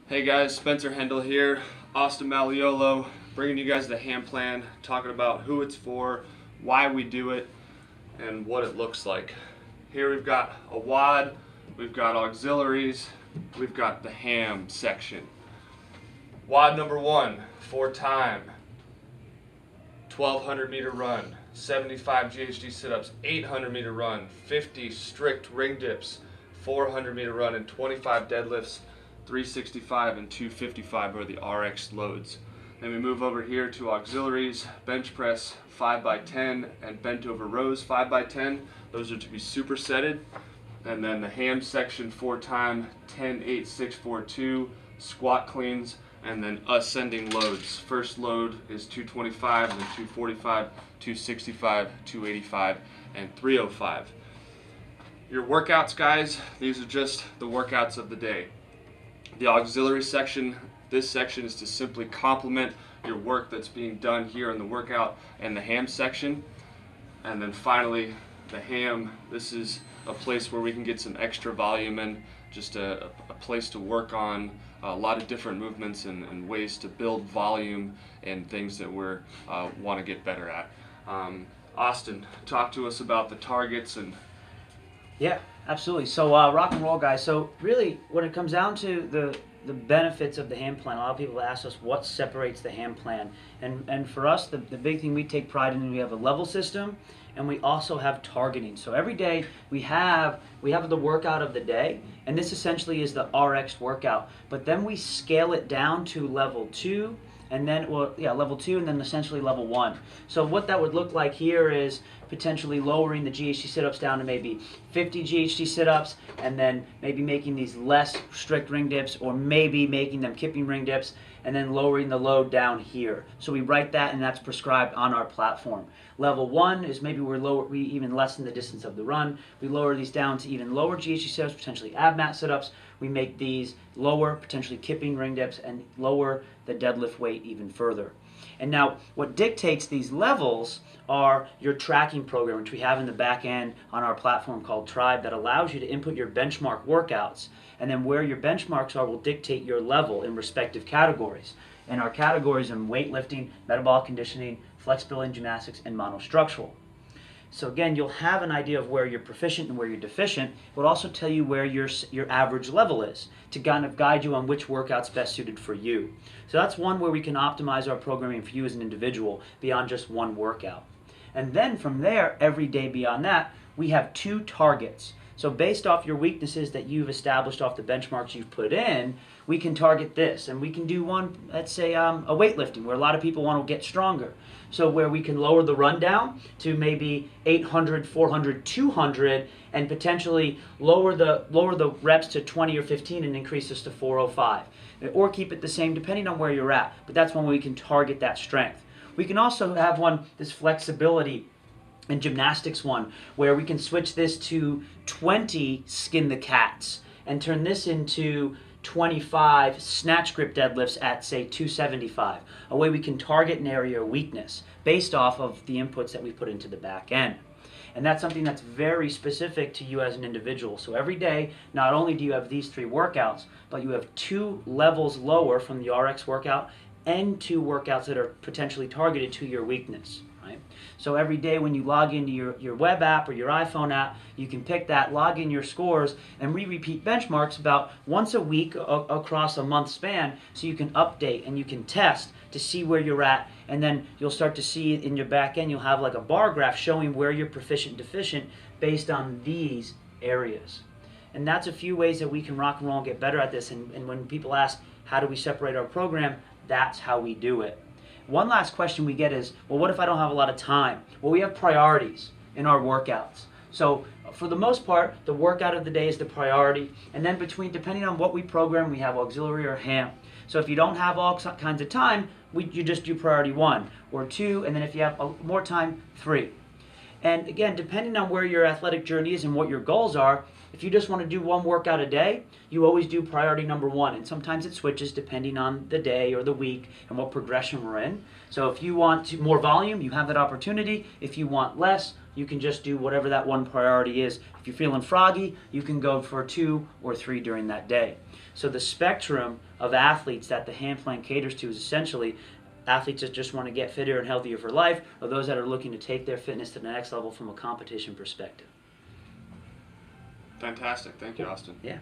Hey guys, Spencer Hendel here, Austin Maliolo, bringing you guys the HAMplan, talking about who it's for, why we do it, and what it looks like. Here we've got a WOD, we've got auxiliaries, we've got the HAM section. WOD number 1, 4-time, 1200 meter run, 75 GHD sit-ups, 800 meter run, 50 strict ring dips, 400 meter run, and 25 deadlifts. 365 and 255 are the RX loads. Then we move over here to auxiliaries, bench press 5x10 and bent over rows 5x10. Those are to be supersetted. And then the HAM section 4-time, 10, 8, 6, 4, 2, squat cleans, and then ascending loads. First load is 225, then 245, 265, 285, and 305. Your workouts, guys, these are just the workouts of the day. The auxiliary section, this section is to simply complement your work that's being done here in the workout and the HAM section. And then finally, the HAM, this is a place where we can get some extra volume in, just a place to work on a lot of different movements and ways to build volume and things that we want to get better at. Austin, talk to us about the targets and Yeah, absolutely. So rock and roll, guys. So really, when it comes down to the benefits of the HAMplan, a lot of people ask us what separates the HAMplan, and for us, the big thing we take pride in, we have a level system, and we also have targeting. So every day we have the workout of the day, and this essentially is the RX workout. But then we scale it down to level 2. And then, level 2 and then essentially level 1. So what that would look like here is potentially lowering the GHD sit-ups down to maybe 50 GHD sit-ups, and then maybe making these less strict ring dips, or maybe making them kipping ring dips, and then lowering the load down here. So we write that, and that's prescribed on our platform. Level 1 is maybe we even lessen the distance of the run. We lower these down to even lower GHD sit-ups, potentially ab mat sit-ups. We make these lower, potentially kipping ring dips, and lower the deadlift weight even further. And now what dictates these levels are your tracking program, which we have in the back end on our platform called Tribe, that allows you to input your benchmark workouts, and then where your benchmarks are will dictate your level in respective categories. And our categories are weightlifting, metabolic conditioning, flexibility and gymnastics, and monostructural. So again, you'll have an idea of where you're proficient and where you're deficient. It will also tell you where your average level is to kind of guide you on which workout's best suited for you. So that's one where we can optimize our programming for you as an individual beyond just one workout. And then from there, every day beyond that, we have 2 targets. So based off your weaknesses that you've established off the benchmarks you've put in, we can target this. And we can do one, let's say a weightlifting, where a lot of people want to get stronger. So where we can lower the run down to maybe 800, 400, 200, and potentially lower the reps to 20 or 15 and increase this to 405. Or keep it the same depending on where you're at. But that's one where we can target that strength. We can also have one, this flexibility and gymnastics one, where we can switch this to 20 skin the cats and turn this into 25 snatch grip deadlifts at, say, 275. A way we can target an area of weakness based off of the inputs that we put into the back end. And that's something that's very specific to you as an individual. So every day, not only do you have these 3 workouts, but you have 2 levels lower from the RX workout and 2 workouts that are potentially targeted to your weakness. Right? So every day when you log into your web app or your iPhone app, you can pick that, log in your scores, and we repeat benchmarks about once a week across a month span, so you can update and you can test to see where you're at, and then you'll start to see in your back end, you'll have like a bar graph showing where you're proficient and deficient based on these areas. And that's a few ways that we can rock and roll and get better at this, and when people ask, how do we separate our program, that's how we do it. One last question we get is, well, what if I don't have a lot of time? Well, we have priorities in our workouts. So for the most part, the workout of the day is the priority. And then depending on what we program, we have auxiliary or HAM. So if you don't have all kinds of time, you just do priority 1 or 2, and then if you have more time, 3. And again, depending on where your athletic journey is and what your goals are, If you just want to do one workout a day, you always do priority number one. And sometimes it switches depending on the day or the week and what progression we're in. So if you want more volume, you have that opportunity. If you want less, you can just do whatever that one priority is. If you're feeling froggy, you can go for 2 or 3 during that day. So the spectrum of athletes that the HAMplan caters to is essentially athletes that just want to get fitter and healthier for life, or those that are looking to take their fitness to the next level from a competition perspective. Fantastic. Thank you, Austin. Yeah.